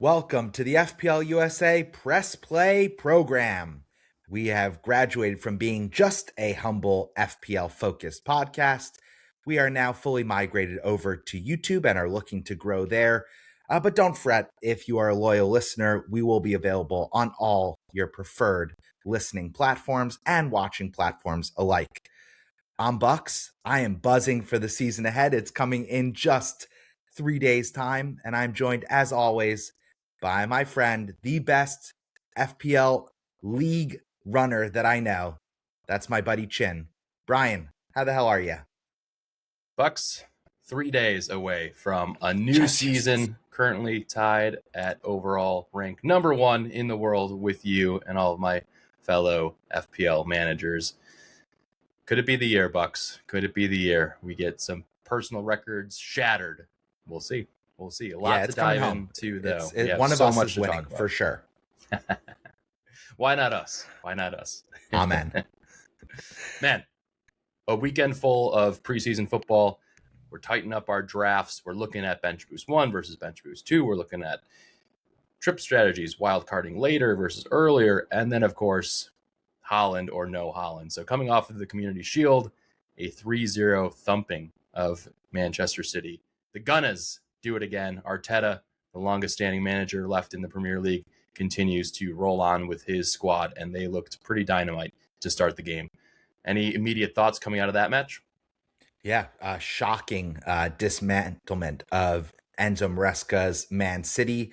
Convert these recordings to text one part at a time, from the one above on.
Welcome to the FPL USA Press Play program. We have graduated from being just a humble FPL focused podcast. We are now fully migrated over to YouTube and are looking to grow there. But don't fret, if you are a loyal listener, we will be available on all your preferred listening platforms and watching platforms alike. I'm Bucks. I am buzzing for the season ahead. It's coming in just 3 days' time, and I'm joined, as always, by my friend, the best FPL league runner that I know. That's my buddy Chin. Brian, how the hell are you? Bucks, 3 days away from a new season, currently tied at overall rank number 1 in the world with you and all of my fellow FPL managers. Could it be the year, Bucks? Could it be the year we get some personal records shattered? We'll see. We'll see. A lot to dive into, though. One of us is winning, for sure. Why not us? Why not us? Amen. Man, a weekend full of preseason football. We're tightening up our drafts. We're looking at Bench Boost 1 versus Bench Boost 2. We're looking at trip strategies, wildcarding later versus earlier, and then, of course, Haaland or no Haaland. So coming off of the Community Shield, a 3-0 thumping of Manchester City. The Gunners do it again. Arteta, the longest-standing manager left in the Premier League, continues to roll on with his squad, and they looked pretty dynamite to start the game. Any immediate thoughts coming out of that match? Yeah, shocking dismantlement of Enzo Maresca's Man City.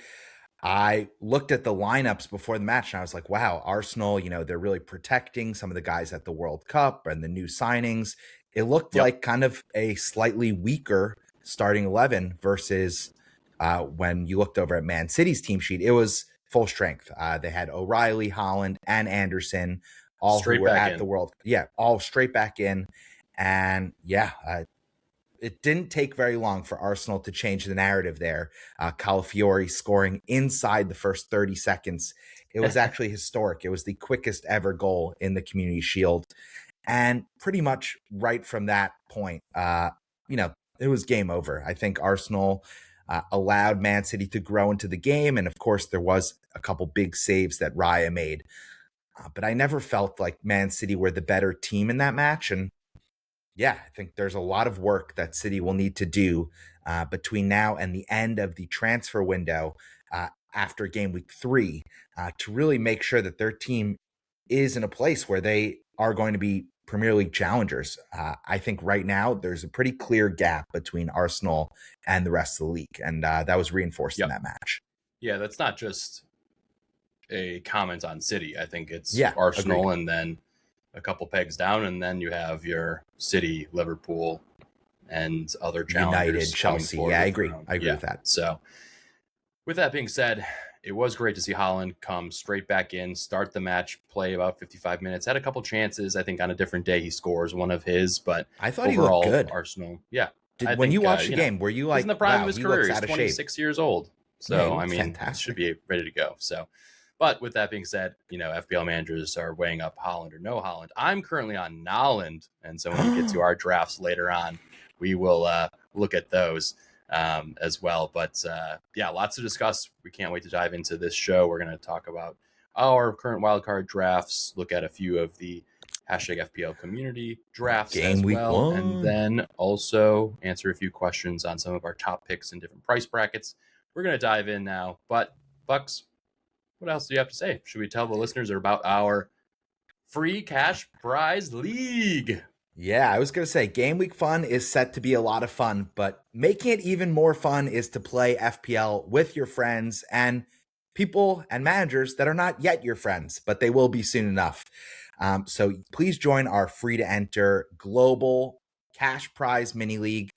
I looked at the lineups before the match and I was like, wow, Arsenal, they're really protecting some of the guys at the World Cup and the new signings. It looked like kind of a slightly weaker starting 11 versus when you looked over at Man City's team sheet. It was full strength. They had O'Reilly, Haaland, and Anderson, all straight who were back at in. the World. Yeah, all straight back in. And it didn't take very long for Arsenal to change the narrative there. Calafiori scoring inside the first 30 seconds. It was actually historic. It was the quickest ever goal in the Community Shield. And pretty much right from that point, it was game over. I think Arsenal allowed Man City to grow into the game. And of course, there was a couple big saves that Raya made. But I never felt like Man City were the better team in that match. And yeah, I think there's a lot of work that City will need to do between now and the end of the transfer window after game week 3 to really make sure that their team is in a place where they are going to be Premier League challengers. I think right now there's a pretty clear gap between Arsenal and the rest of the league, and that was reinforced in that match. Yeah, that's not just a comment on City. I think it's agreed. Arsenal and then a couple pegs down, and then you have your City, Liverpool, and other challengers. United, Chelsea. Yeah, I agree. I agree with that. So with that being said, it was great to see Haaland come straight back in, start the match, play about 55 minutes. Had a couple chances. I think on a different day he scores one of his, but I thought overall, he looked good. Arsenal, when you watched the game, were you like, he's in the prime wow, of his career? He's 26 years old. So, he should be ready to go. So, but with that being said, FPL managers are weighing up Haaland or no Haaland. I'm currently on Naaland, and so when we get to our drafts later on, we will look at those as well. But lots to discuss. We can't wait to dive into this show. We're going to talk about our current wildcard drafts, look at a few of the #FPL community drafts Game as week well, 1. and then also answer a few questions on some of our top picks in different price brackets. We're going to dive in now. But Bucks, what else do you have to say? Should we tell the listeners about our free cash prize league? Yeah, I was going to say game week fun is set to be a lot of fun, but making it even more fun is to play FPL with your friends and people and managers that are not yet your friends, but they will be soon enough. So please join our free to enter global cash prize mini league.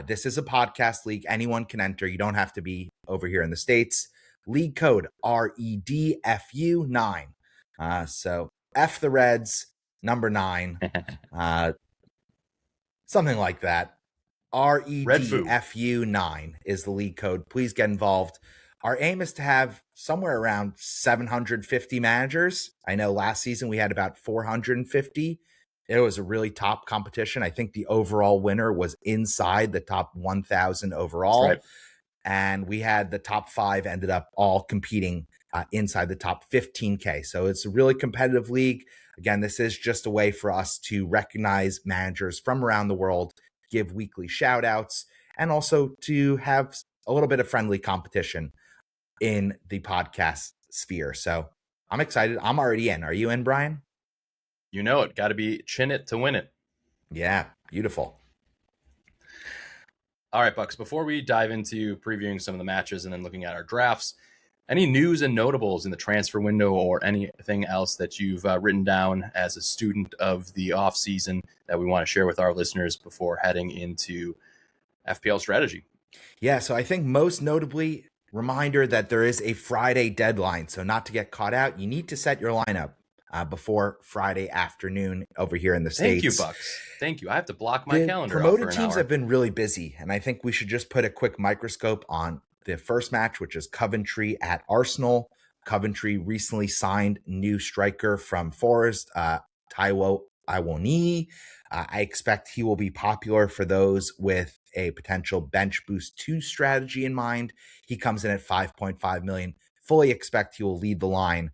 This is a podcast league. Anyone can enter. You don't have to be over here in the States. League code REDFU9. So F the Reds, number 9. Something like that. REDFU9 is the league code. Please get involved. Our aim is to have somewhere around 750 managers. I know last season we had about 450. It was a really top competition. I think the overall winner was inside the top 1,000 overall. Right. and we had the top 5 ended up all competing inside the top 15K. So it's a really competitive league. Again, this is just a way for us to recognize managers from around the world, give weekly shout outs, and also to have a little bit of friendly competition in the podcast sphere. So I'm excited. I'm already in. Are you in, Brian? You know it. Got to be chin it to win it. Yeah, beautiful. All right, Bucks, before we dive into previewing some of the matches and then looking at our drafts, any news and notables in the transfer window or anything else that you've written down as a student of the offseason that we want to share with our listeners before heading into FPL strategy? Yeah, so I think most notably, reminder that there is a Friday deadline. So not to get caught out, you need to set your lineup before Friday afternoon over here in the States. Thank you, Bucks. Thank you. I have to block my calendar promoted off for an teams hour. have been really busy, and I think we should just put a quick microscope on the first match, which is Coventry at Arsenal. Coventry recently signed new striker from Forest, Taiwo Iwoni. I expect he will be popular for those with a potential bench boost 2 strategy in mind. He comes in at 5.5 million. Fully expect he will lead the line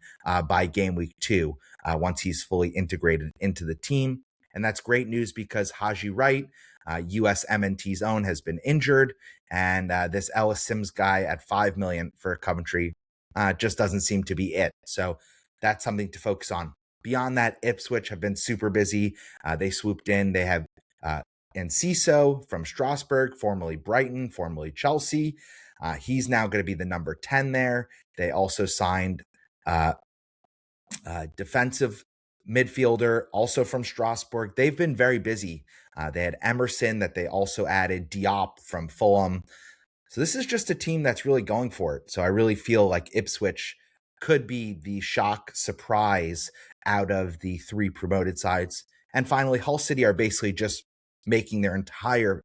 by game week 2 once he's fully integrated into the team. And that's great news because Haji Wright, US MNT's own, has been injured. And this Ellis Sims guy at 5 million for Coventry just doesn't seem to be it. So that's something to focus on. Beyond that, Ipswich have been super busy. They swooped in. They have Enciso from Strasbourg, formerly Brighton, formerly Chelsea. He's now going to be the number 10 there. They also signed defensive midfielder, also from Strasbourg. They've been very busy. They had Emerson that they also added, Diop from Fulham. So this is just a team that's really going for it. So I really feel like Ipswich could be the shock surprise out of the 3 promoted sides. And finally, Hull City are basically just making their entire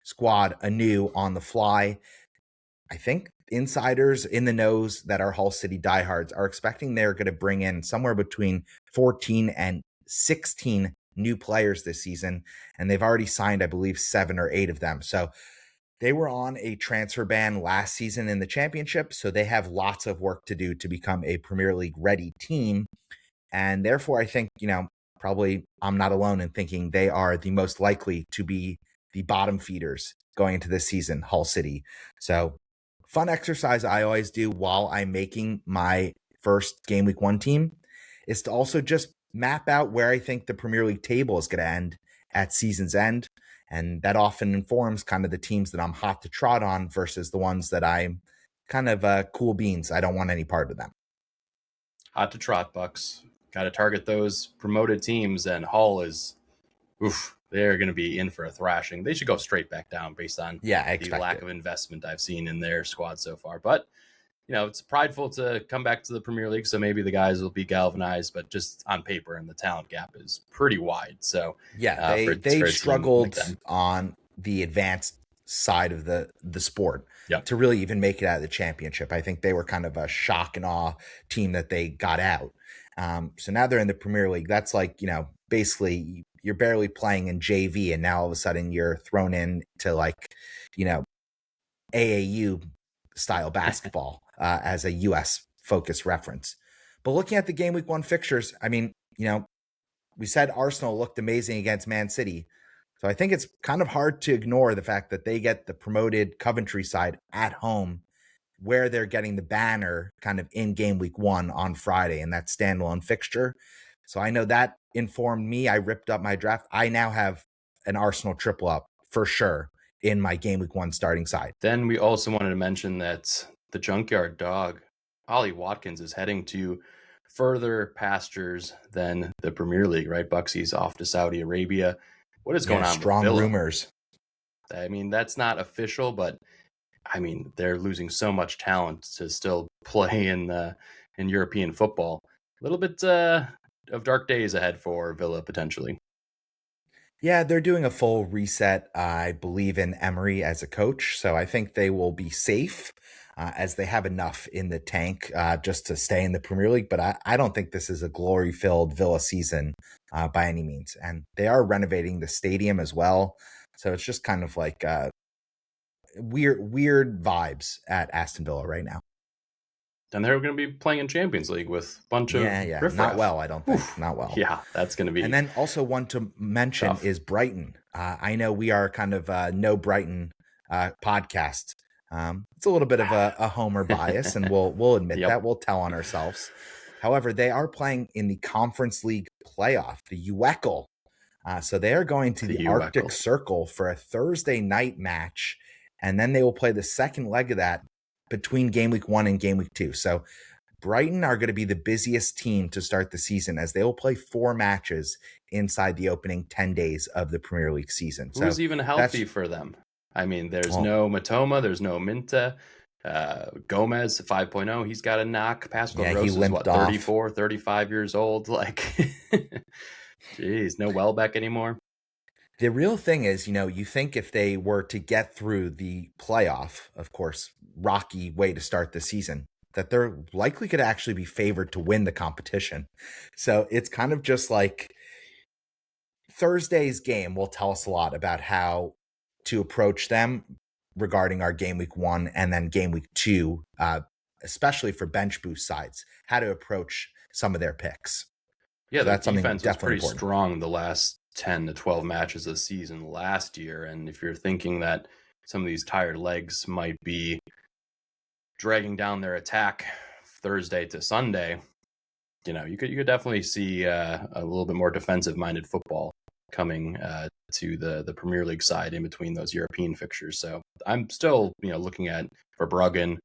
squad anew on the fly. I think insiders in the knows that are Hull City diehards are expecting they're going to bring in somewhere between 14 and 16 new players this season. And they've already signed, I believe, 7 or 8 of them. So they were on a transfer ban last season in the championship. So they have lots of work to do to become a Premier League ready team. And therefore, I think, probably I'm not alone in thinking they are the most likely to be the bottom feeders going into this season, Hull City. So fun exercise I always do while I'm making my first game week 1 team is to also just map out where I think the Premier League table is going to end at season's end. And that often informs kind of the teams that I'm hot to trot on versus the ones that I'm kind of cool beans. I don't want any part of them. Hot to trot, Bucks. Got to target those promoted teams, and Hull is, they're going to be in for a thrashing. They should go straight back down based on the lack of investment I've seen in their squad so far. But, it's prideful to come back to the Premier League, so maybe the guys will be galvanized, but just on paper, and the talent gap is pretty wide. So, yeah, they struggled on the advanced side of the sport to really even make it out of the championship. I think they were kind of a shock and awe team that they got out. So now they're in the Premier League. That's like, basically you're barely playing in JV, and now all of a sudden you're thrown in to like, AAU style basketball as a US focused reference. But looking at the game week 1 fixtures, I mean, we said Arsenal looked amazing against Man City. So I think it's kind of hard to ignore the fact that they get the promoted Coventry side at home, where they're getting the banner kind of in game week 1 on Friday in that standalone fixture. So I know that informed me. I ripped up my draft. I now have an Arsenal triple up for sure in my game week 1 starting side. Then we also wanted to mention that the junkyard dog, Ollie Watkins, is heading to further pastures than the Premier League, right? Bucks, off to Saudi Arabia. What is going on strong with Villa? Rumors. I mean, that's not official, but I mean, they're losing so much talent to still play in European football. A little bit of dark days ahead for Villa, potentially. Yeah, they're doing a full reset. I believe in Emery as a coach, so I think they will be safe as they have enough in the tank just to stay in the Premier League. But I don't think this is a glory-filled Villa season by any means. And they are renovating the stadium as well. So it's just kind of like weird vibes at Aston Villa right now. And they're going to be playing in Champions League with a bunch of riffraff. Not well, I don't think. Not well. Yeah, that's going to be. And then also one to mention tough. is Brighton. I know we are kind of no Brighton podcast. It's a little bit of a homer bias, and we'll admit that. We'll tell on ourselves. However, they are playing in the Conference League playoff, the UECL. So they are going to the Arctic Circle for a Thursday night match, and then they will play the second leg of that between game week 1 and game week 2. So Brighton are going to be the busiest team to start the season, as they will play 4 matches inside the opening 10 days of the Premier League season. Who's even healthy for them? I mean, there's no Matoma, there's no Minta. Gomez 5.0, he's got a knock. Pascal Gross is 34, 35 years old. Like, geez, no Welbeck anymore. The real thing is, you think if they were to get through the playoff, of course, rocky way to start the season, that they're likely could actually be favored to win the competition. So it's kind of just like Thursday's game will tell us a lot about how to approach them regarding our game week 1 and then game week 2, especially for bench boost sides, how to approach some of their picks. Yeah, so that's defense was pretty strong the last 10 to 12 matches of the season last year. And if you're thinking that some of these tired legs might be dragging down their attack Thursday to Sunday, you could definitely see a little bit more defensive minded football coming to the Premier League side in between those European fixtures. So I'm still looking at Verbruggen,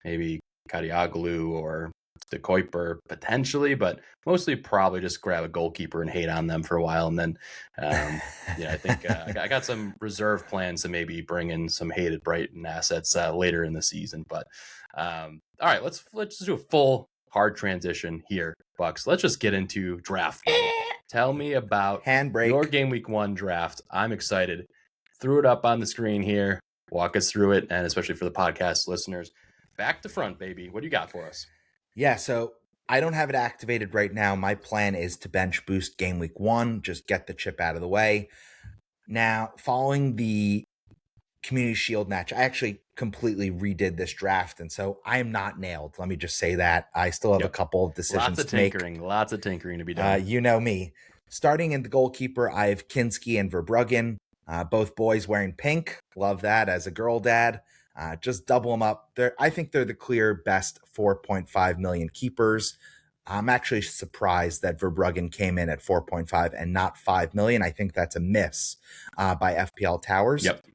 maybe Kadioglu or De Kuiper potentially, but mostly probably just grab a goalkeeper and hate on them for a while. And then, I think I got some reserve plans to maybe bring in some hated Brighton assets later in the season. But all right, let's just do a full hard transition here, Bucks. Let's just get into draft. Tell me about your game week 1 draft. I'm excited. Threw it up on the screen here. Walk us through it, and especially for the podcast listeners, back to front, baby. What do you got for us? Yeah, so I don't have it activated right now. My plan is to bench boost game week 1, just get the chip out of the way. Now, following the Community Shield match, I actually completely redid this draft, and so I am not nailed. Let me just say that. I still have a couple of decisions to make. Lots of tinkering to be done. You know me. Starting in the goalkeeper, I have Kinski and Verbruggen, both boys wearing pink. Love that as a girl dad. Just double them up. I think they're the clear best 4.5 million keepers. I'm actually surprised that Verbruggen came in at 4.5 and not 5 million. I think that's a miss by FPL Towers. Yep.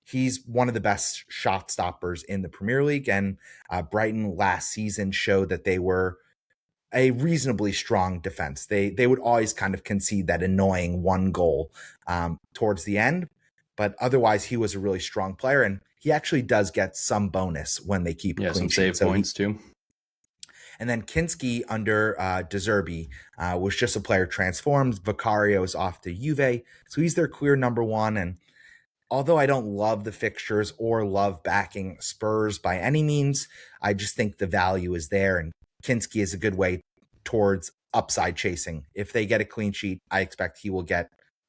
He's one of the best shot stoppers in the Premier League, and Brighton last season showed that they were a reasonably strong defense. They would always kind of concede that annoying 1 goal towards the end, but otherwise he was a really strong player, and he actually does get some bonus when they keep a clean some sheet. save points too. And then Kinski under De Zerbi was just a player transformed. Vicario is off to Juve, so he's their clear number 1. And although I don't love the fixtures or love backing Spurs by any means, I just think the value is there, and Kinski is a good way towards upside chasing. If they get a clean sheet, I expect he will get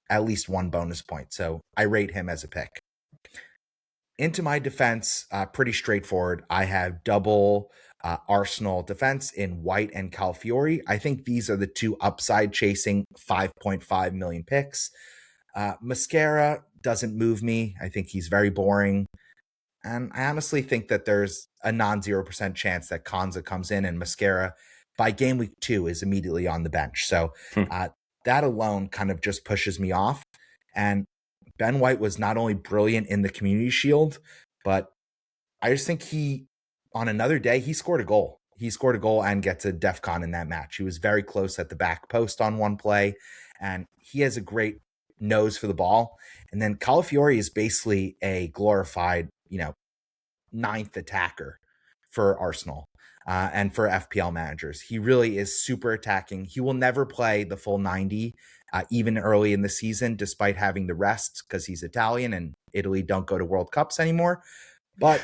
at least 1 bonus point. So I rate him as a pick. Into my defense, pretty straightforward. I have double Arsenal defense in White and Calafiori. I think these are the 2 upside chasing 5.5 million picks. Mascara doesn't move me. I think he's very boring. And I honestly think that there's a non-0% chance that Konza comes in and Mascara by game week 2 is immediately on the bench. So that alone kind of just pushes me off. And Ben White was not only brilliant in the Community Shield, but I just think on another day, he scored a goal. He scored a goal and gets a DEFCON in that match. He was very close at the back post on one play, and he has a great nose for the ball. And then Calafiori is basically a glorified, 9th attacker for Arsenal and for FPL managers. He really is super attacking. He will never play the full 90, even early in the season, despite having the rest, because he's Italian and Italy don't go to World Cups anymore. But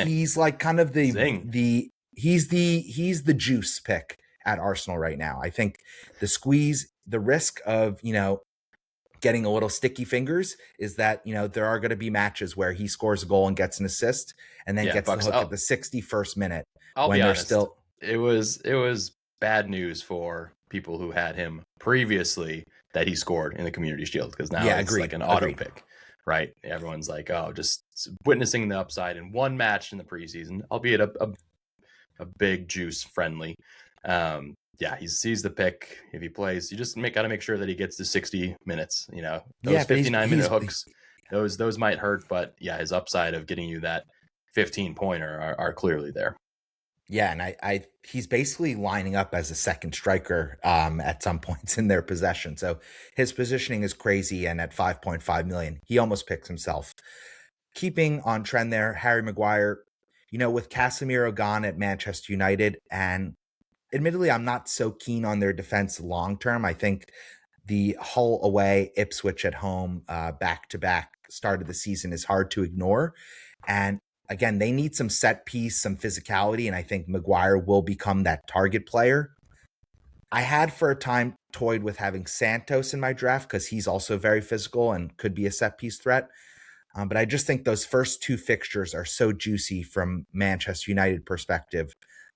he's like kind of he's the juice pick at Arsenal right now. I think the squeeze, the risk of, getting a little sticky fingers is that, there are going to be matches where he scores a goal and gets an assist and then gets the Bucks. hook at the 61st minute I'll when be they're honest. still. It was bad news for people who had him previously that he scored in the Community Shield, because now it's agreed, like an auto agreed. pick, right? Everyone's like, oh, just witnessing the upside in one match in the preseason, albeit a big juice friendly. Yeah, he sees the pick. If he plays, you just got to make sure that he gets to 60 minutes. Those 59-minute hooks, those might hurt, but yeah, his upside of getting you that 15-pointer are clearly there. Yeah, and he's basically lining up as a second striker at some points in their possession. So his positioning is crazy, and at 5.5 million, he almost picks himself. Keeping on trend there, Harry Maguire, with Casemiro gone at Manchester United, and admittedly, I'm not so keen on their defense long term. I think the Hull away, Ipswich at home, back-to-back start of the season is hard to ignore. And again, they need some set piece, some physicality, and I think Maguire will become that target player. I had for a time toyed with having Santos in my draft because he's also very physical and could be a set piece threat. But I just think those first two fixtures are so juicy from Manchester United perspective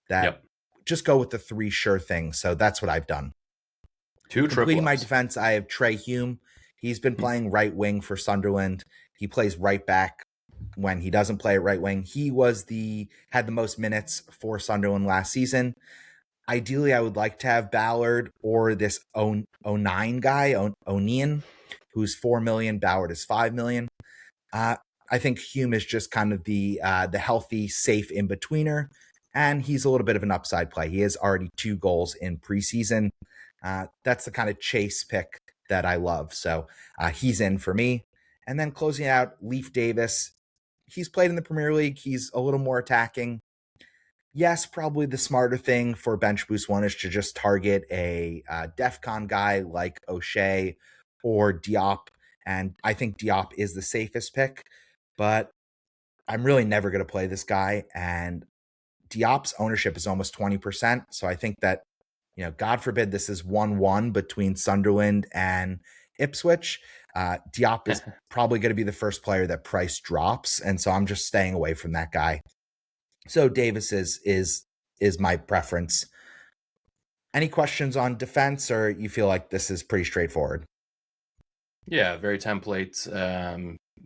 that just go with the three sure things. So that's what I've done. Completing my defense, I have Trey Hume. He's been playing right wing for Sunderland. He plays right back when he doesn't play at right wing. He had the most minutes for Sunderland last season. Ideally, I would like to have Ballard or this 09 guy, O'Neill, who's 4 million. Ballard is 5 million. I think Hume is just kind of the healthy, safe in-betweener, and he's a little bit of an upside play. He has already 2 goals in preseason. That's the kind of chase pick that I love. So he's in for me. And then closing out, Leif Davis. He's played in the Premier League. He's a little more attacking. Yes, probably the smarter thing for Bench Boost 1 is to just target a DEFCON guy like O'Shea or Diop. And I think Diop is the safest pick, but I'm really never going to play this guy. And Diop's ownership is almost 20%. So I think that, God forbid this is 1-1 between Sunderland and Ipswich. Diop is probably going to be the first player that price drops. And so I'm just staying away from that guy. So Davis is my preference. Any questions on defense, or you feel like this is pretty straightforward? Yeah, very template.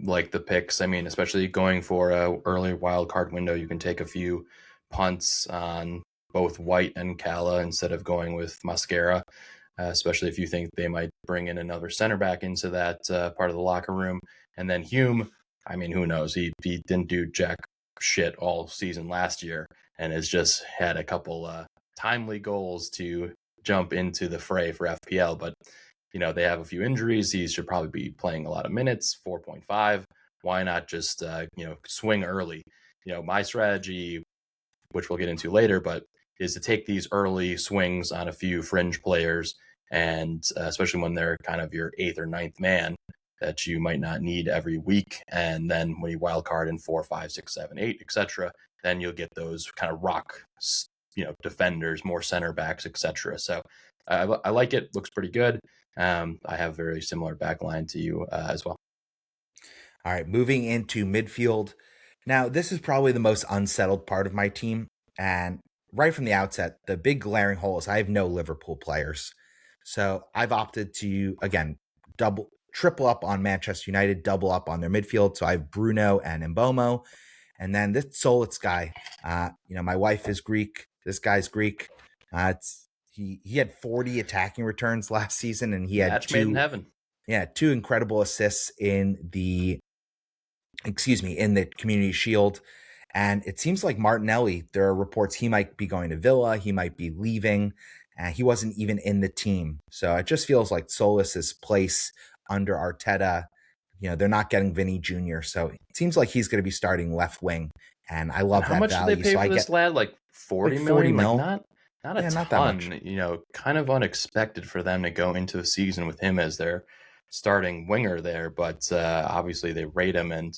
Like the picks. I mean, especially going for a early wild card window, you can take a few punts on both White and Cala instead of going with Mascara, especially if you think they might bring in another center back into that part of the locker room. And then Hume, I mean, who knows? He didn't do jack shit all season last year and has just had a couple timely goals to jump into the fray for FPL. But, they have a few injuries. He should probably be playing a lot of minutes, 4.5. Why not just, swing early? My strategy, which we'll get into later, but is to take these early swings on a few fringe players, and especially when they're kind of your 8th or 9th man that you might not need every week. And then when you wild card in 4, 5, 6, 7, 8, etc., then you'll get those kind of rock, defenders, more center backs, etc. So I like it. Looks pretty good. I have a very similar backline to you as well. All right, moving into midfield. Now, this is probably the most unsettled part of my team. And right from the outset, the big glaring hole is I have no Liverpool players. So I've opted to, again, triple up on Manchester United, double up on their midfield. So I have Bruno and Mbomo. And then this Solitz guy, my wife is Greek. This guy's Greek. He had 40 attacking returns last season, and he had Match made in heaven. Yeah, 2 incredible assists in the Community Shield. And it seems like Martinelli, there are reports he might be going to Villa, he might be leaving. He wasn't even in the team. So it just feels like Solis's place under Arteta, they're not getting Vinny Jr. So it seems like he's going to be starting left wing. And I love that value. How much do they pay for this lad? Like 40 million? Mil. Like not a ton. Not that much. Kind of unexpected for them to go into the season with him as their starting winger there. But obviously they rate him and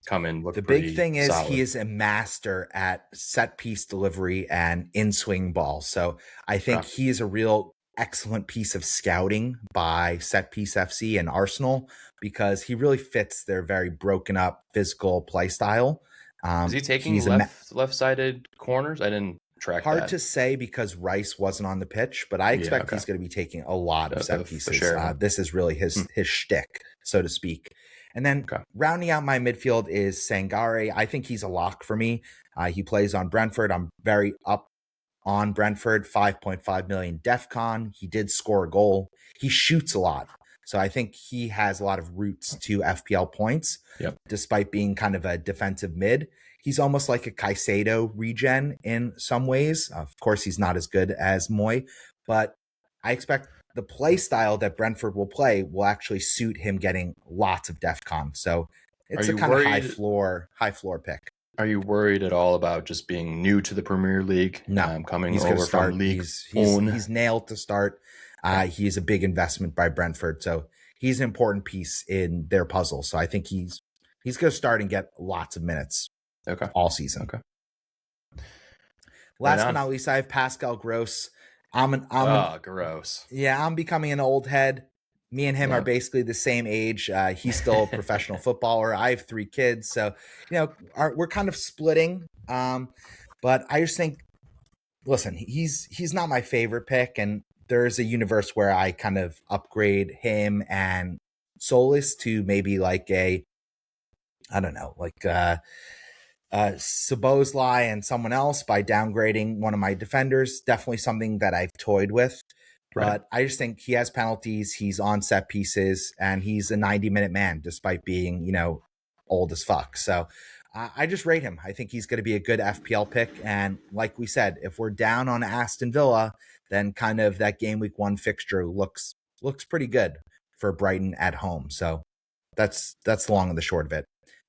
come in look. The big thing is solid. He is a master at set piece delivery and in swing ball. So I think he is a real excellent piece of scouting by Set Piece FC and Arsenal, because he really fits their very broken up physical play style. Is he taking He's left-sided corners? I didn't track hard that. to say because Rice wasn't on the pitch, but I expect he's going to be taking a lot of set pieces. Sure. This is really his shtick, so to speak. And then rounding out my midfield is Sangare. I think he's a lock for me. He plays on Brentford. I'm very up on Brentford, 5.5 million DEFCON. He did score a goal. He shoots a lot. So I think he has a lot of roots to FPL points, despite being kind of a defensive mid. He's almost like a Caicedo regen in some ways. Of course, he's not as good as Moy, but I expect the play style that Brentford will play will actually suit him getting lots of DEFCON. So it's a kind of high floor pick. Are you worried at all about just being new to the Premier League? No, coming over from League he's nailed to start. He is a big investment by Brentford, so he's an important piece in their puzzle. So I think he's going to start and get lots of minutes all season. Last but not least, I have Pascal Gross. Gross. Yeah, I'm becoming an old head. Me and him are basically the same age. He's still a professional footballer. I have 3 kids, so we're kind of splitting. But I just think, listen, he's not my favorite pick, and there's a universe where I kind of upgrade him and Solis to maybe like Szoboszlai and someone else by downgrading one of my defenders. Definitely something that I've toyed with. But I just think he has penalties, he's on set pieces, and he's a 90-minute man despite being, old as fuck. So I just rate him. I think he's going to be a good FPL pick. And like we said, if we're down on Aston Villa, then kind of that game week 1 fixture looks pretty good for Brighton at home. So that's the long and the short of it.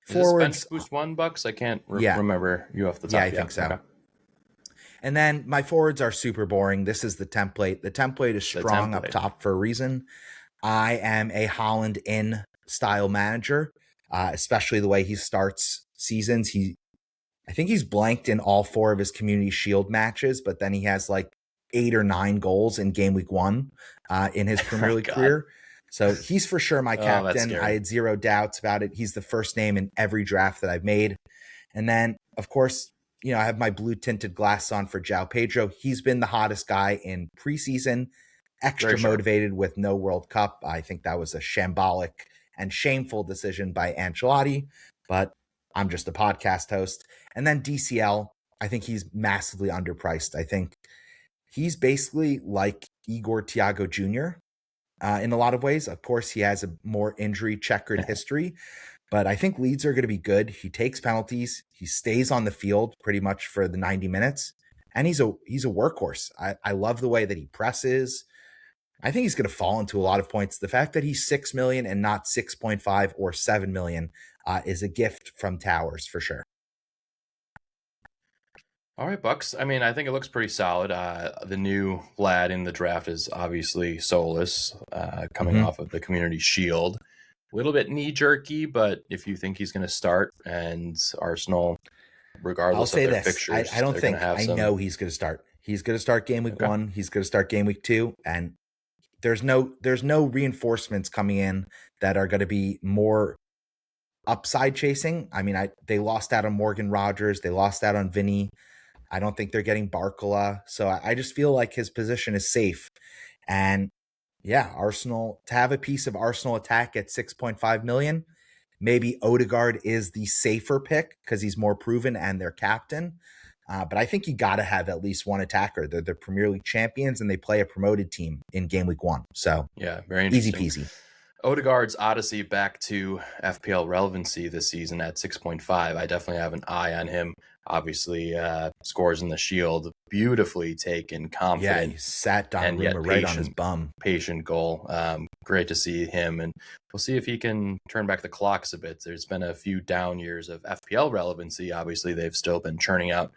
Forwards, is this Bench Boost 1 bucks? I can't remember you off the top. Yeah, I think so. Okay. And then my forwards are super boring. This is the template. The template is strong up top for a reason. I am a Haaland in style manager, especially the way he starts seasons. I think he's blanked in all 4 of his Community Shield matches, but then he has like 8 or 9 goals in game week 1 in his Premier League career. So he's for sure my captain. I had 0 doubts about it. He's the first name in every draft that I've made. And then, of course, I have my blue tinted glasses on for João Pedro. He's been the hottest guy in preseason, extra motivated with no World Cup. I think that was a shambolic and shameful decision by Ancelotti, but I'm just a podcast host. And then DCL, I think he's massively underpriced. I think he's basically like Igor Thiago Jr. In a lot of ways. Of course, he has a more injury checkered history, but I think Leeds are going to be good. He takes penalties. He stays on the field pretty much for the 90 minutes, and he's a workhorse. I love the way that he presses. I think he's going to fall into a lot of points. The fact that he's 6 million and not 6.5 or 7 million is a gift from Towers for sure. All right, Bucks. I mean, I think it looks pretty solid. The new lad in the draft is obviously Solis, coming off of the Community Shield. A little bit knee-jerky, but if you think he's going to start, and Arsenal, regardless of their fixtures, I don't think I know he's going to start. He's going to start game week 1. He's going to start game week 2, and there's no reinforcements coming in that are going to be more upside chasing. I mean, they lost out on Morgan Rogers. They lost out on Vinny. I don't think they're getting Barcola. So I just feel like his position is safe. And yeah, Arsenal, to have a piece of Arsenal attack at 6.5 million, maybe Odegaard is the safer pick because he's more proven and their captain. But I think you got to have at least one attacker. They're the Premier League champions and they play a promoted team in game week 1. So yeah, very interesting. Easy peasy. Odegaard's odyssey back to FPL relevancy this season at 6.5. I definitely have an eye on him. Obviously, scores in the Shield, beautifully taken, confident. Yeah, he sat Donnarumma right on his bum. Patient goal. Great to see him, and we'll see if he can turn back the clocks a bit. There's been a few down years of FPL relevancy. Obviously, they've still been churning out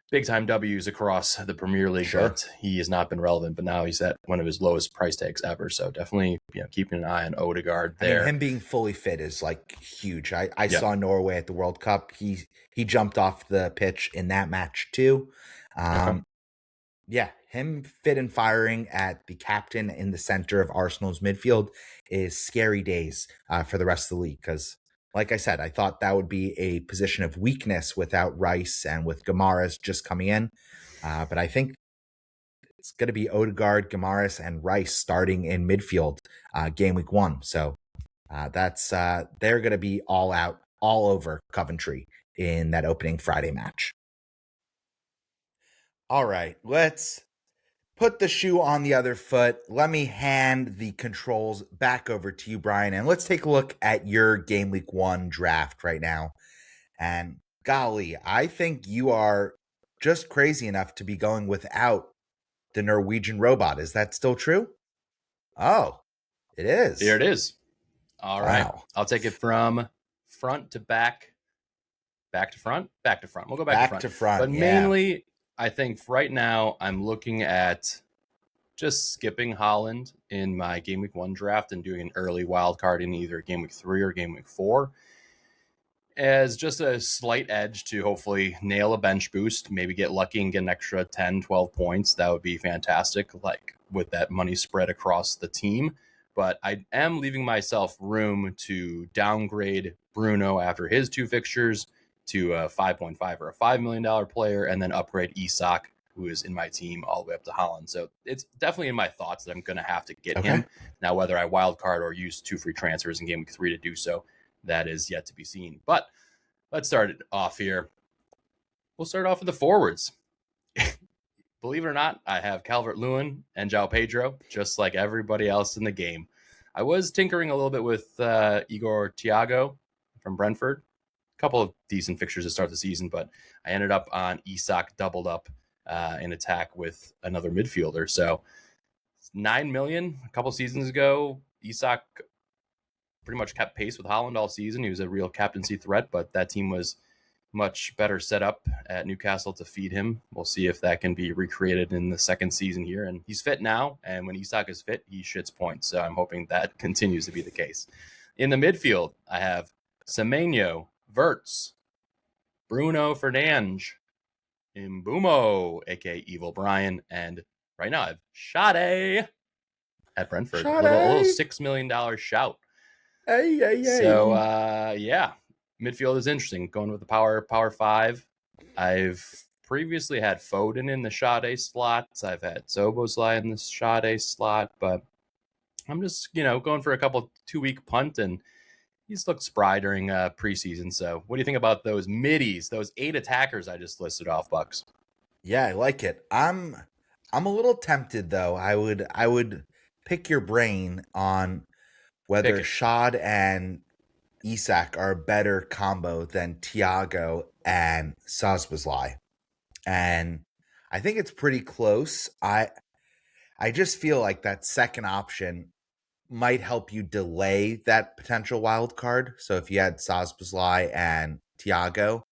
big-time W's across the Premier League, but he has not been relevant. But now he's at one of his lowest price tags ever. So definitely, keeping an eye on Odegaard there. I mean, him being fully fit is like huge. I saw Norway at the World Cup. He jumped off the pitch in that match too. Yeah, him fit and firing at the captain in the center of Arsenal's midfield is scary days for the rest of the league. Because, like I said, I thought that would be a position of weakness without Rice and with Gamares just coming in. But I think it's going to be Odegaard, Gamares, and Rice starting in midfield game week 1. So that's they're going to be all out, all over Coventry in that opening Friday match. All right, let's put the shoe on the other foot. Let me hand the controls back over to you, Brian, and let's take a look at your game week 1 draft right now. And golly, I think you are just crazy enough to be going without the Norwegian robot. Is that still true? Oh, it is. Here it is. All right. Wow. I'll take it from front to back, back to front, back to front. We'll go Back to front. But yeah. mainly, I think right now I'm looking at just skipping Haaland in my game week 1 draft and doing an early wild card in either game week 3 or game week 4 as just a slight edge to hopefully nail a bench boost, maybe get lucky and get an extra 10, 12 points. That would be fantastic, like with that money spread across the team. But I am leaving myself room to downgrade Bruno after his 2 fixtures to a 5.5 or a $5 million player, and then upgrade Isak, who is in my team, all the way up to Haaland. So it's definitely in my thoughts that I'm going to have to get him. Now, whether I wild card or use 2 free transfers in game week 3 to do so, that is yet to be seen. But let's start it off here. We'll start off with the forwards. Believe it or not, I have Calvert-Lewin and João Pedro, just like everybody else in the game. I was tinkering a little bit with Igor Thiago from Brentford. A couple of decent fixtures to start the season, but I ended up on Isak doubled up in attack with another midfielder. So 9 million a couple seasons ago. Isak pretty much kept pace with Haaland all season. He was a real captaincy threat, but that team was much better set up at Newcastle to feed him. We'll see if that can be recreated in the second season here. And he's fit now, and when Isak is fit, he shits points. So I'm hoping that continues to be the case. In the midfield, I have Semenyo, Verts, Bruno Fernandes, Mbumo, aka Evil Brian, and right now I have Sade at Brentford. A little $6 million shout. Hey. So, yeah, midfield is interesting. Going with the power 5. I've previously had Foden in the Sade slot. I've had Szoboszlai in the Sade slot, but I'm just, going for a couple 2-week punt, and he's looked spry during preseason. So what do you think about those middies, those 8 attackers I just listed off, Bucks? Yeah, I like it. I'm a little tempted though. I would pick your brain on whether Shad and Isak are a better combo than Thiago and Szoboszlai. And I think it's pretty close. I just feel like that second option might help you delay that potential wild card. So if you had Szoboszlai and Thiago,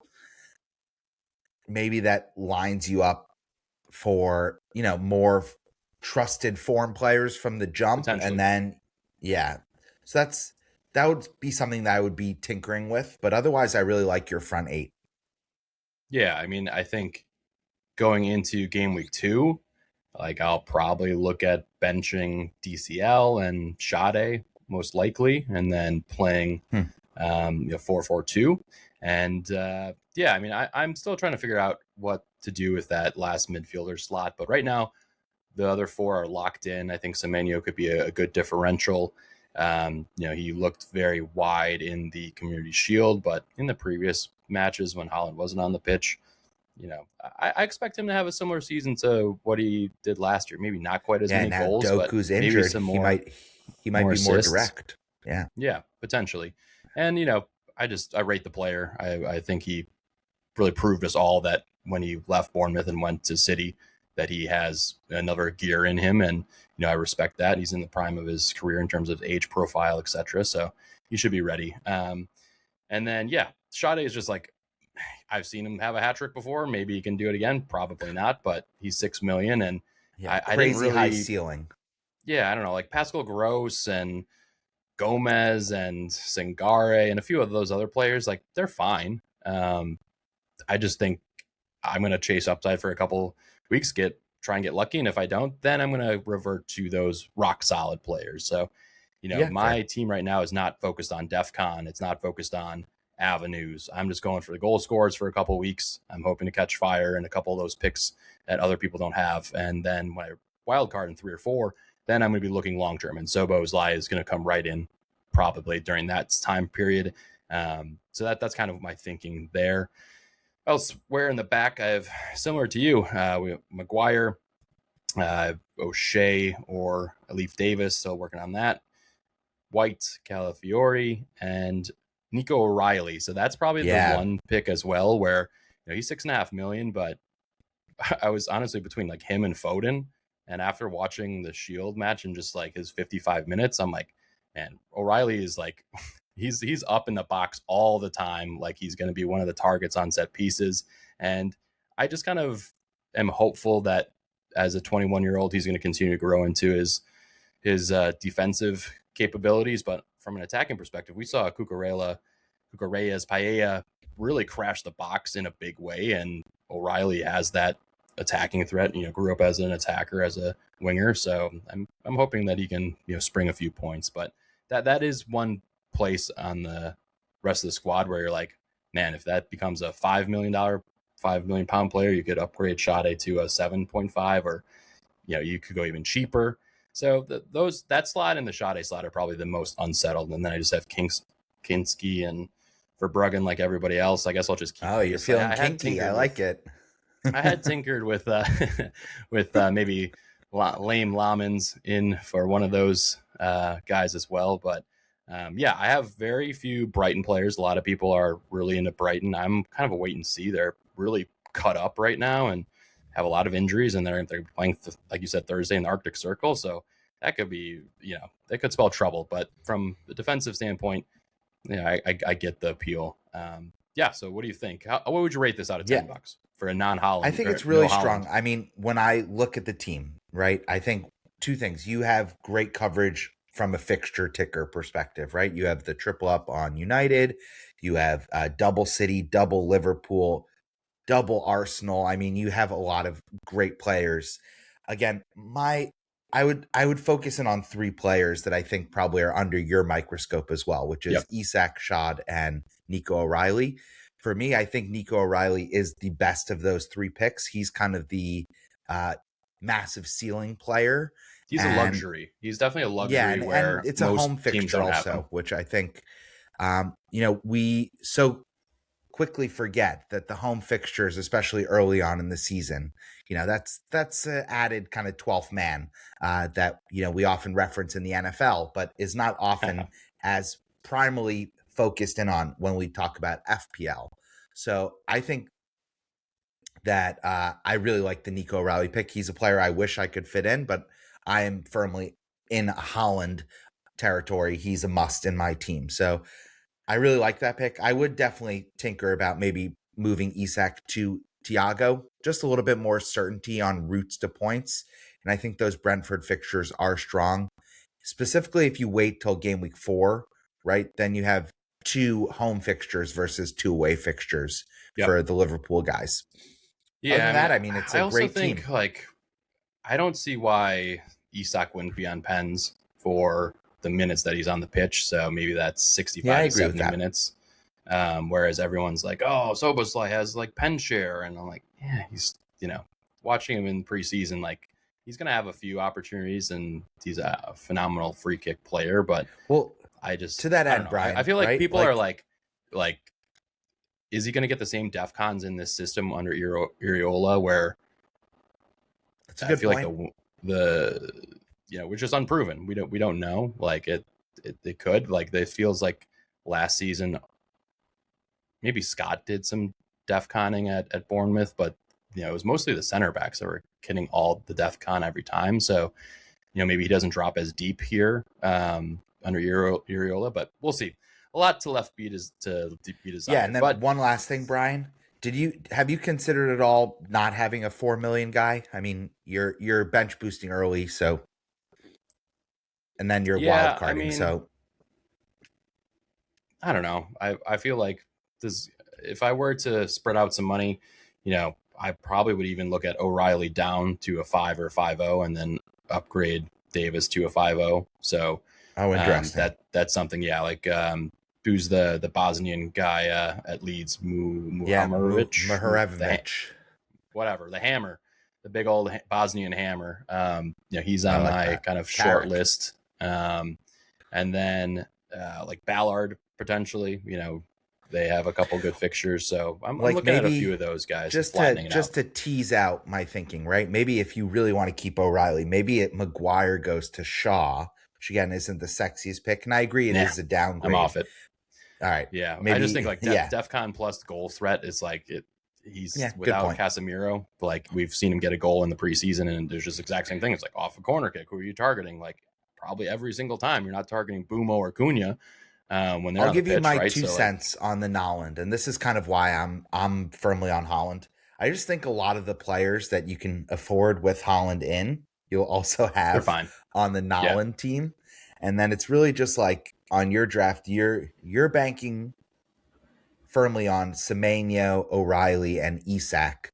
maybe that lines you up for, more trusted form players from the jump. And then, yeah. So that would be something that I would be tinkering with. But otherwise, I really like your front 8. Yeah, I mean, I think going into game week 2, like I'll probably look at benching DCL and Sade most likely, and then playing 4-4-2. And yeah, I mean, I'm still trying to figure out what to do with that last midfielder slot. But right now, the other 4 are locked in. I think Semenyo could be a good differential. He looked very wide in the Community Shield, but in the previous matches when Haaland wasn't on the pitch, I expect him to have a similar season to what he did last year. Maybe not quite as many goals, Doku's but injured. Maybe some more, he might be more direct. Yeah, potentially. And I rate the player. I think he really proved us all that when he left Bournemouth and went to City, that he has another gear in him, and I respect that. He's in the prime of his career in terms of age profile, etc. So he should be ready. And then Sade is just like, I've seen him have a hat trick before. Maybe he can do it again. Probably not, but he's 6 million, and I didn't really high ceiling. Yeah, I don't know, like Pascal Gross and Gomez and Sangare and a few of those other players, like they're fine. I just think I'm going to chase upside for a couple weeks, get try and get lucky. And if I don't, then I'm going to revert to those rock solid players. So, Yeah, my fair. team right now is not focused on DEF CON. It's not focused on avenues. I'm just going for the goal scores for a couple of weeks. I'm hoping to catch fire and a couple of those picks that other people don't have. And then when I wild card in 3 or 4, then I'm going to be looking long term. And Szoboszlai is going to come right in probably during that time period. So that's kind of my thinking there. Elsewhere in the back, I have, similar to you, we have Maguire, O'Shea, or Leaf Davis, still working on that. White, Calafiore, and Nico O'Reilly. So that's probably the Yeah. one pick as well where he's $6.5 million, but I was honestly between like him and Foden. And after watching the Shield match and just like his 55 minutes, I'm like, man, O'Reilly is like he's up in the box all the time. Like he's going to be one of the targets on set pieces. And I just kind of am hopeful that as a 21-year-old, he's going to continue to grow into his defensive capabilities. But from an attacking perspective, we saw Cucurella, Paella really crash the box in a big way. And O'Reilly has that attacking threat, grew up as an attacker, as a winger. So I'm hoping that he can, spring a few points. But that is one place on the rest of the squad where you're like, man, if that becomes a $5 million, £5 million player, you could upgrade Sade to a 7.5, or, you could go even cheaper. So that slot and the Sade slot are probably the most unsettled. And then I just have Kinski and Verbruggen like everybody else. I guess I'll just keep. Oh, you're feeling kinky. I like it. I had tinkered with maybe lame Lamens in for one of those guys as well. But I have very few Brighton players. A lot of people are really into Brighton. I'm kind of a wait and see. They're really cut up right now and have a lot of injuries, and they're playing, like you said, Thursday in the Arctic Circle. So that could be, that could spell trouble. But from the defensive standpoint, I get the appeal. So what do you think? What would you rate this out of $10 for a non-Haaland? I think it's really strong. I mean, when I look at the team, right, I think two things. You have great coverage from a fixture ticker perspective, right? You have the triple up on United. You have double City, double Liverpool, double Arsenal. I mean, you have a lot of great players. Again, I would focus in on 3 players that I think probably are under your microscope as well, which is Isak, Shad, and Nico O'Reilly. For me, I think Nico O'Reilly is the best of those 3 picks. He's kind of the massive ceiling player. He's a luxury. He's definitely a luxury. And it's a home fixture also, which I think, we so quickly forget that the home fixtures, especially early on in the season, that's added kind of 12th man that, we often reference in the NFL, but is not often as primarily focused in on when we talk about FPL. So I think that I really like the Nico O'Reilly pick. He's a player I wish I could fit in, but I am firmly in Haaland territory. He's a must in my team. So I really like that pick. I would definitely tinker about maybe moving Isak to Thiago, just a little bit more certainty on routes to points. And I think those Brentford fixtures are strong. Specifically, if you wait till game week 4, right, then you have 2 home fixtures versus 2 away fixtures for the Liverpool guys. Yeah, other than that, I mean, it's a great team. I don't see why Isak wouldn't be on pens for the minutes that he's on the pitch. So maybe that's 65 to 70 minutes. Whereas everyone's like, oh, Szoboszlai has like pen share. And I'm like, yeah, he's, watching him in preseason, like he's going to have a few opportunities and he's a phenomenal free kick player. But I just, to that end, Brian, I feel like people are like, is he going to get the same DEF CONs in this system under Iriola where that's a good point. Like the which is unproven. We don't know. Like it could. Like it feels like last season, maybe Scott did some DEF CONing at Bournemouth, but it was mostly the center backs that were getting all the DEF CON every time. So maybe he doesn't drop as deep here under Iriola, but we'll see. A lot to be desired. Yeah, and then one last thing, Brian. Have you considered at all not having a 4 million guy? I mean, you're bench boosting early, so, and then you're wild carding. So I don't know. I feel like this. If I were to spread out some money, I probably would even look at O'Reilly down to a 5 or 5-0 and then upgrade Davis to a 5-0. So Interesting. that's something, yeah, like who's the Bosnian guy at Leeds, Yeah, Muhamerovic, Maharevic. whatever, the hammer, the big old Bosnian hammer. He's I on like my that. kind of short Carrick. list. And then like Ballard potentially, they have a couple good fixtures, so I'm Like looking at a few maybe of those guys and just to flattening it out. just to tease out my thinking, right? Maybe if you really want to keep O'Reilly, maybe Maguire goes to Shaw, which again isn't the sexiest pick. And I agree it Nah, is a I'm downgrade. off it. All right. Yeah, I just think Maybe like yeah. DefCon plus goal threat is like it. He's Yeah, good without point. Casemiro. Like we've seen him get a goal in the preseason, and there's just exact same thing. It's like off a corner kick. Who are you targeting? Like probably every single time. You're not targeting Bumo or Cunha when they're I'll on the give you pitch, my right? two So like, cents on the Naaland, and this is kind of why I'm firmly on Haaland. I just think a lot of the players that you can afford with Haaland in, you'll also they're have fine. on the Yeah, Naaland team. And then it's really just like on your draft, you're banking firmly on Semenyo, O'Reilly, and Isak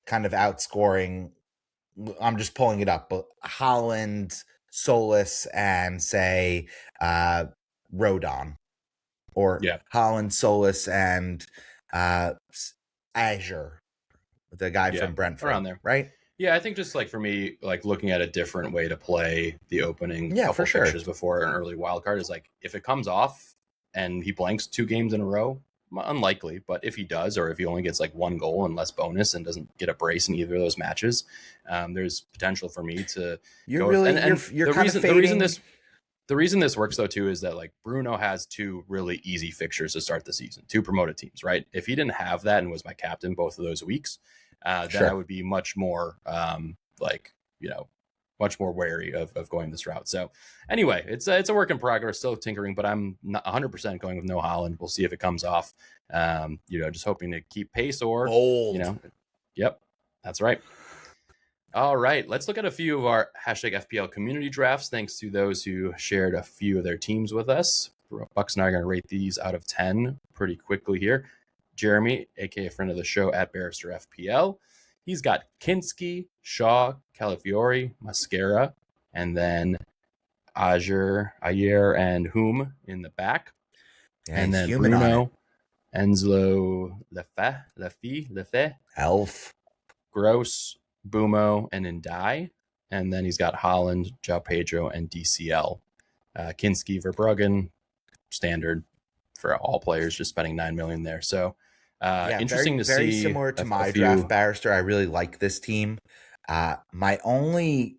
kind of outscoring. I'm just pulling it up, but Holland, Solis, and say uh, Rodon, or yeah, Holland, Solis, and uh, Azure, the guy yeah, from around Brentford, there. right? Yeah, I think just like for me, like looking at a different way to play the opening Yeah, for couple sure. fixtures before an early wild card is like if it comes off and he blanks 2 games in a row, unlikely, but if he does, or if he only gets like 1 goal and less bonus and doesn't get a brace in either of those matches, there's potential for me to You're go with, really and you're kind of fading. the reason this works though too is that like Bruno has 2 really easy fixtures to start the season, 2 promoted teams, right? If he didn't have that and was my captain both of those weeks, then I Sure. would be much more like much more wary of going this route. So anyway, it's a work in progress, still tinkering, but I'm not 100% going with no Haaland. We'll see if it comes off. Just hoping to keep pace or Bold. yep, that's right. All right, let's look at a few of our hashtag FPL community drafts. Thanks to those who shared a few of their teams with us. Bucks and I are going to rate these out of 10 pretty quickly here. Jeremy, aka friend of the show at Barrister FPL, he's got Kinski, Shaw, Calafiori, Mascara, and then Ayer, and Whom in the back. Yeah, And he's then human on it. Bruno, Enzlo, Lefe, Elf. Gross, Bumo, and Ndai. And then he's got Haaland, João Pedro, and DCL. Kinski, Verbruggen, standard for all players, just spending 9 million there. So interesting to very see. Similar to my draft, Barrister. I really like this team. My only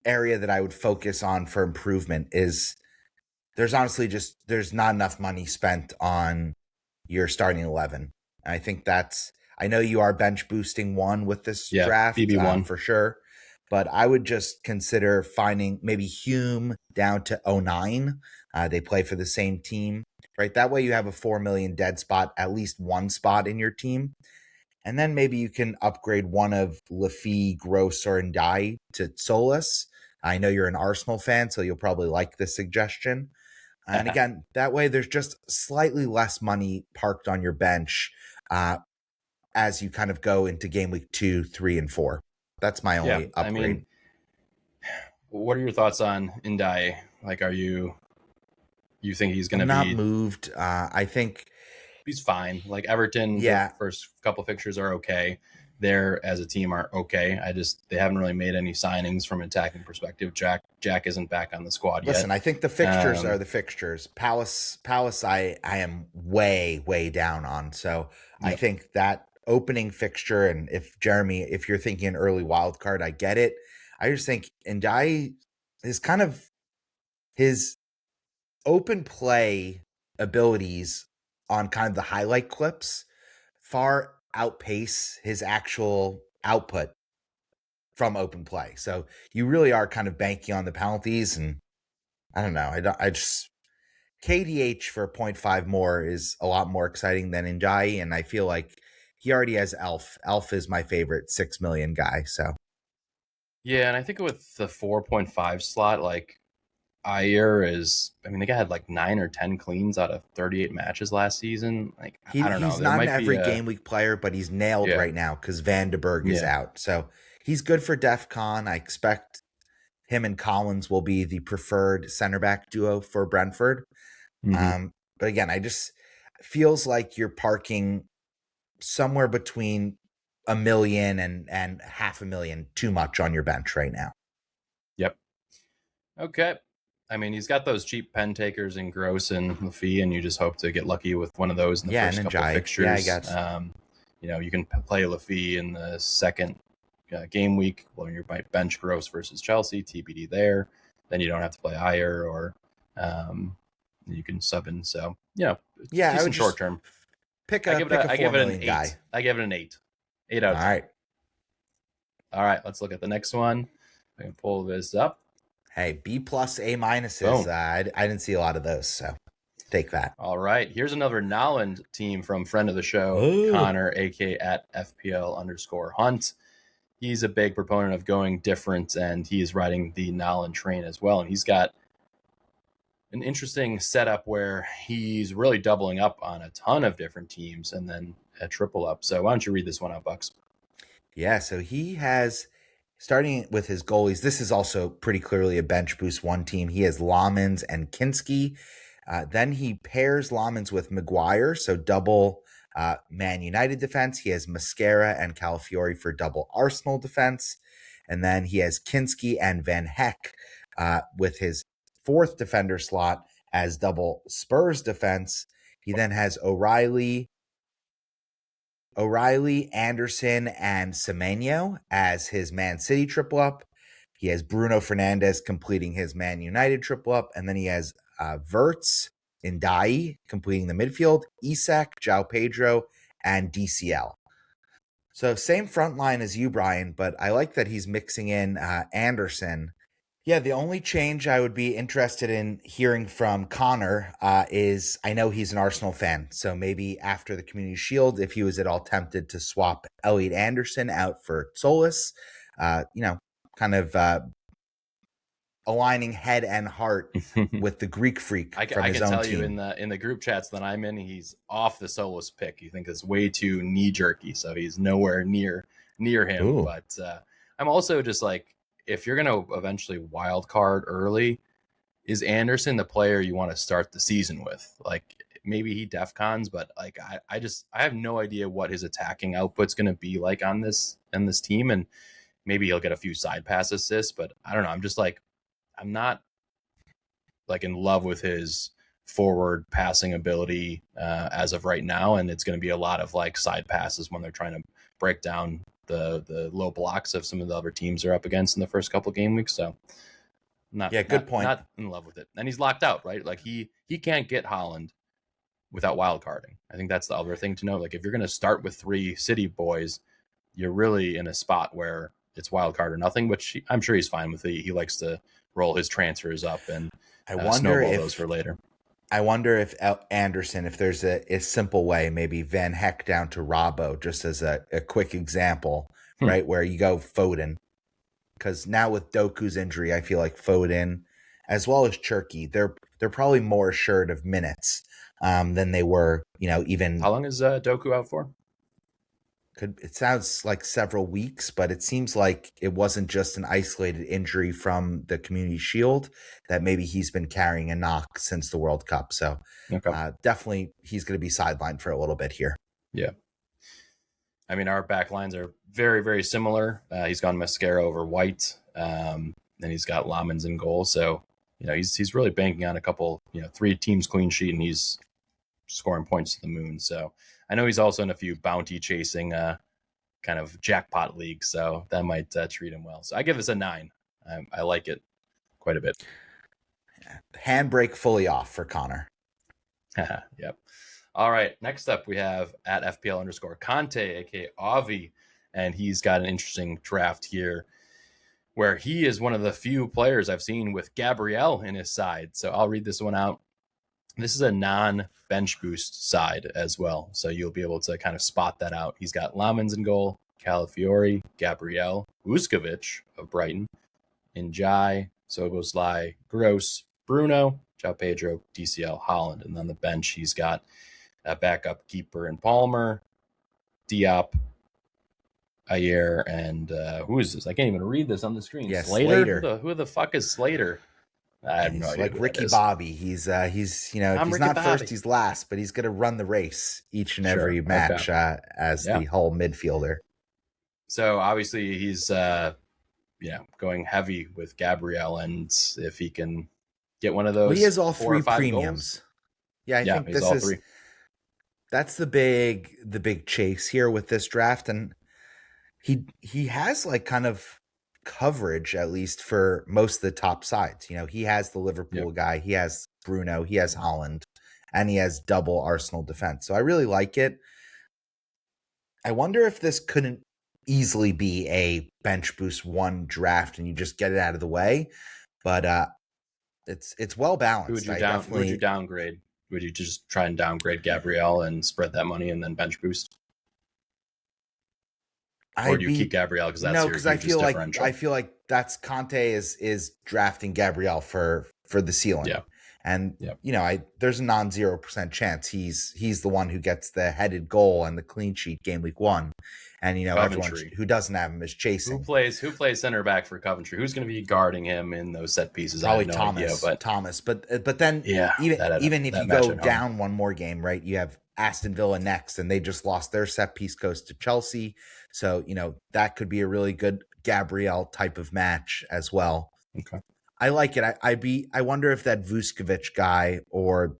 area that I would focus on for improvement is there's honestly there's not enough money spent on your starting 11. I think I know you are bench boosting one with this draft, BB1 for sure, but I would just consider finding maybe Hume down to 09. They play for the same team, right? That way you have a 4 million dead spot, at least one spot in your team. And then maybe you can upgrade one of Laffy, Gross, or Ndai to Solus. I know you're an Arsenal fan, so you'll probably like this suggestion. And again, that way there's just slightly less money parked on your bench as you kind of go into game week 2, 3, and 4. That's my only upgrade. I mean, what are your thoughts on Ndai? Like, you think he's going to be not moved? I think he's fine. Like Everton, the first couple fixtures are okay. They're as a team are okay. They haven't really made any signings from an attacking perspective. Jack isn't back on the squad yet. Listen, I think the fixtures are the fixtures. Palace I am way down on. So I think that opening fixture, and if you're thinking an early wild card, I get it. I just think Ndai is kind of his open play abilities on kind of the highlight clips far outpace his actual output from open play. So you really are kind of banking on the penalties, and I don't know. I just KDH for 0.5 more is a lot more exciting than Ndai, and I feel like he already has Elf. Elf is my favorite 6 million guy. So yeah, and I think with the 4.5 slot, like Ayer is, I mean, the guy had like 9 or 10 cleans out of 38 matches last season. Like, I don't know. He's There not an might be every a, game week player, but he's nailed yeah, right now because Vandenberg is yeah. out. So he's good for DEF CON. I expect him and Collins will be the preferred center back duo for Brentford. Mm-hmm. But again, I just feels like you're parking somewhere between a million and half a million too much on your bench right now. Yep. Okay. I mean, he's got those cheap pen takers in Gross and Lafie, and you just hope to get lucky with one of those in the Yeah, first and couple Njai. Yeah, I fixtures. guess. You can play Lafie in the second game week when you might bench Gross versus Chelsea, TBD there. Then you don't have to play Ayer, or you can sub in. So, Yeah, I would decent short just term. pick I a give it a, I give it an 4 million 8. guy. I give it an 8. 8 out All of 10. right. All right, let's look at the next one. I can pull this up. Hey, B plus A minuses. Boom. I didn't see a lot of those, so take that. All right. Here's another Naaland team from friend of the show, Oh. Connor, aka at FPL_Hunt. He's a big proponent of going different, and he's riding the Naaland train as well. And he's got an interesting setup where he's really doubling up on a ton of different teams and then a triple up. So why don't you read this one out, Bucks? Yeah, so he has, starting with his goalies, this is also pretty clearly a bench boost one team. He has Lamans and Kinski. Then he pairs Lamans with Maguire, so double Man United defense. He has Mascara and Calafiori for double Arsenal defense. And then he has Kinski and Van Heck with his fourth defender slot as double Spurs defense. He then has O'Reilly, Anderson, and Semenyo as his Man City triple up. He has Bruno Fernandes completing his Man United triple up. And then he has Verts, Ndai completing the midfield, Isak, João Pedro, and DCL. So same front line as you, Brian, but I like that he's mixing in Anderson. Yeah, the only change I would be interested in hearing from Connor is I know he's an Arsenal fan, so maybe after the Community Shield, if he was at all tempted to swap Elliot Anderson out for Solis, kind of aligning head and heart with the Greek freak from his own tell team. you in the group chats that I'm in, he's off the Solis pick. You think it's way too knee jerky, so he's nowhere near him. Ooh. But I'm also just like, if you're gonna eventually wild card early, is Anderson the player you want to start the season with? Like, maybe he defcons, but like I have no idea what his attacking output's gonna be like on this team, and maybe he'll get a few side pass assists, but I don't know. I'm just like, I'm not like in love with his forward passing ability as of right now, and it's going to be a lot of like side passes when they're trying to break down the low blocks of some of the other teams they're up against in the first couple game weeks. So Good point. Not in love with it, and he's locked out, right? Like he can't get Haaland without wild carding. I think that's the other thing to know. Like, if you're going to start with 3 City boys, you're really in a spot where it's wild card or nothing, which I'm sure he's fine with. He likes to roll his transfers up and I wonder snowball if those for later. I wonder if Anderson, if there's a simple way, maybe Van Heck down to Robbo, just as a quick example, right? Where you go Foden. Because now with Doku's injury, I feel like Foden, as well as Cherky, they're probably more assured of minutes than they were, even. How long is Doku out for? It sounds like several weeks, but it seems like it wasn't just an isolated injury from the Community Shield, that maybe he's been carrying a knock since the World Cup. So definitely he's going to be sidelined for a little bit here. Yeah. I mean, our back lines are very, very similar. He's gone Mascara over White, and he's got Lamans in goal. So, he's really banking on a couple, 3 teams clean sheet, and he's scoring points to the moon. So I know he's also in a few bounty chasing kind of jackpot leagues, so that might treat him well. So I give this a 9. I like it quite a bit. Handbrake fully off for Connor. Yep. All right. Next up, we have at FPL_Conte, aka Avi, and he's got an interesting draft here where he is one of the few players I've seen with Gabriel in his side. So I'll read this one out. This is a non-bench boost side as well, so you'll be able to kind of spot that out. He's got Lamans in goal, Calafiori, Gabriel, Vuskovic of Brighton, Njai, Soboslai, Gross, Bruno, João Pedro, DCL, Haaland. And on the bench, he's got a backup keeper in Palmer, Diop, Ayer, and who is this? I can't even read this on the screen. Yeah, Slater? Who the fuck is Slater? I have no idea. Like Ricky Bobby. He's if he's not first, he's last, but he's going to run the race each and every match as the whole midfielder. So obviously he's going heavy with Gabriel, and if he can get one of those, he has all 3 premiums. Goals, I think this is 3. That's the big chase here with this draft, and he has like kind of coverage, at least for most of the top sides. He has the Liverpool guy, he has Bruno, he has Haaland, and he has double Arsenal defense. So I really like it. I wonder if this couldn't easily be a bench boost 1 draft and you just get it out of the way, but it's well balanced. Who would you downgrade? Would you just try and downgrade Gabriel and spread that money and then bench boost? Or do you keep Gabriel because that's your differential? I feel like that's Conte is drafting Gabriel for the ceiling. Yeah. And there's a non-0% chance he's the one who gets the headed goal and the clean sheet game week 1. And everyone who doesn't have him is chasing. Who plays center back for Coventry? Who's going to be guarding him in those set pieces? Probably Thomas. But then even if you go down one more game, right? You have Aston Villa next, and they just lost their set piece coast to Chelsea. So that could be a really good Gabriel type of match as well. Okay, I like it. I wonder if that Vuskovic guy or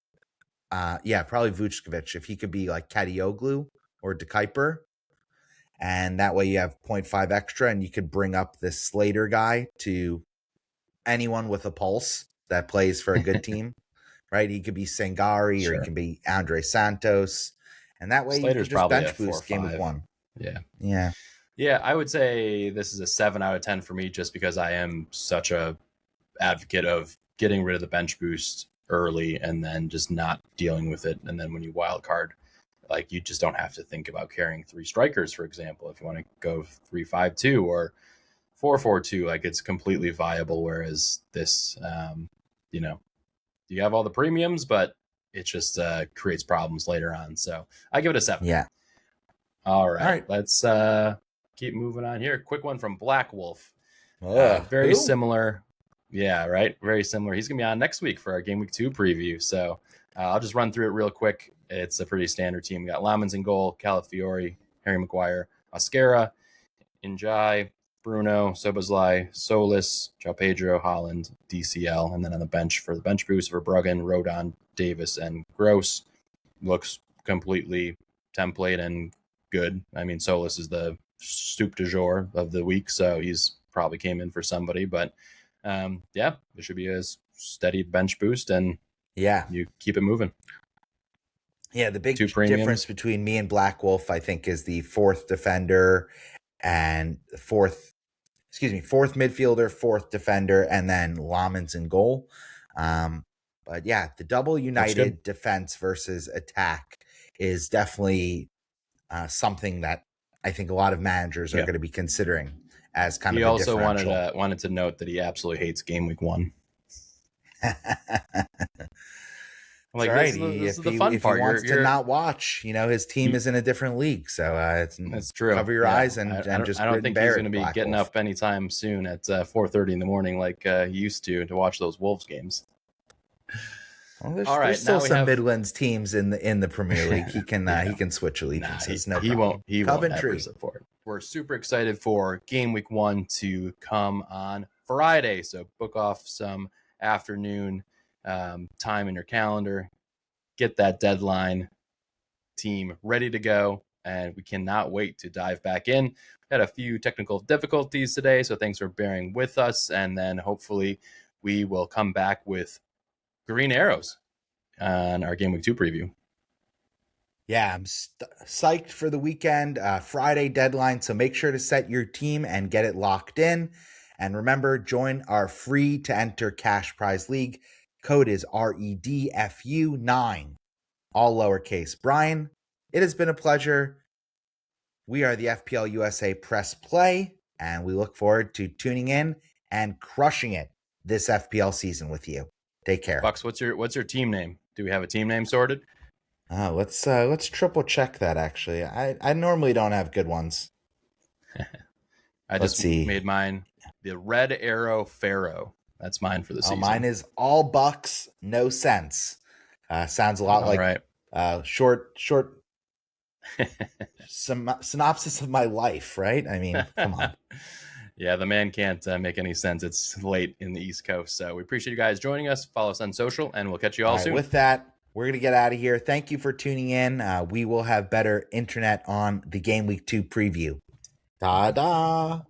probably Vuskovic, if he could be like Kadioglu or De Kuiper. And that way you have 0.5 extra, and you could bring up this Slater guy to anyone with a pulse that plays for a good team, right? He could be Sangari or he can be Andre Santos. And that way Slater's you can just bench boost game of 1. Yeah, I would say this is a 7 out of 10 for me, just because I am such a advocate of getting rid of the bench boost early and then just not dealing with it. And then when you wild card, like, you just don't have to think about carrying 3 strikers, for example. If you want to go 3-5-2 or 4-4-2, like, it's completely viable. Whereas this, you have all the premiums, but it just creates problems later on. So I give it a 7. Yeah. All right. Let's keep moving on here. Quick one from Black Wolf. Very similar. Yeah, right. Very similar. He's going to be on next week for our Game Week 2 preview. So I'll just run through it real quick. It's a pretty standard team. We got Lamans in goal, Calafiori, Harry Maguire, Oscara, Njai, Bruno, Soboslai, Solis, João Pedro, Haaland, DCL, and then on the bench for the bench boost, Verbruggen, Rodon, Davis, and Gross. Looks completely template and good. I mean, Solis is the soup du jour of the week, so he's probably came in for somebody. But it should be a steady bench boost, and you keep it moving. Yeah, the big difference between me and Black Wolf, I think, is the 4th defender and 4th midfielder, 4th defender, and then Lamans in goal. But yeah, the double united defense versus attack is definitely something that I think a lot of managers are going to be considering as kind of a differential. He also wanted to note that he absolutely hates game week 1. Like, this is the fun part. If he wants to not watch, his team is in a different league. So that's true. Cover your eyes and just I don't think he's going to be getting up anytime soon at 4:30 in the morning like he used to watch those Wolves games. Well, there's still some Midlands teams in the Premier League. He can switch allegiances. He won't ever support. We're super excited for Game Week 1 to come on Friday. So book off some afternoon time in your calendar, get that deadline team ready to go, and we cannot wait to dive back in. We had a few technical difficulties today, so thanks for bearing with us, and then hopefully we will come back with green arrows on our Game Week 2 preview. Yeah, I'm psyched for the weekend, Friday deadline, so make sure to set your team and get it locked in. And remember, join our free to enter cash prize league. Code is REDFU9, all lowercase. Brian, it has been a pleasure. We are the FPL USA Press Play, and we look forward to tuning in and crushing it this FPL season with you. Take care. Bucks, what's your team name? Do we have a team name sorted? Let's triple check that. Actually, I normally don't have good ones. I Let's just see. made mine the Red Arrow Pharaoh. That's mine for the season. Mine is all Bucks, no sense. Sounds a lot All like right. short synopsis of my life, right? I mean, come on. Yeah, the man can't make any sense. It's late in the East Coast. So we appreciate you guys joining us. Follow us on social, and we'll catch you all soon. With that, we're going to get out of here. Thank you for tuning in. We will have better internet on the Game Week 2 preview. Ta-da!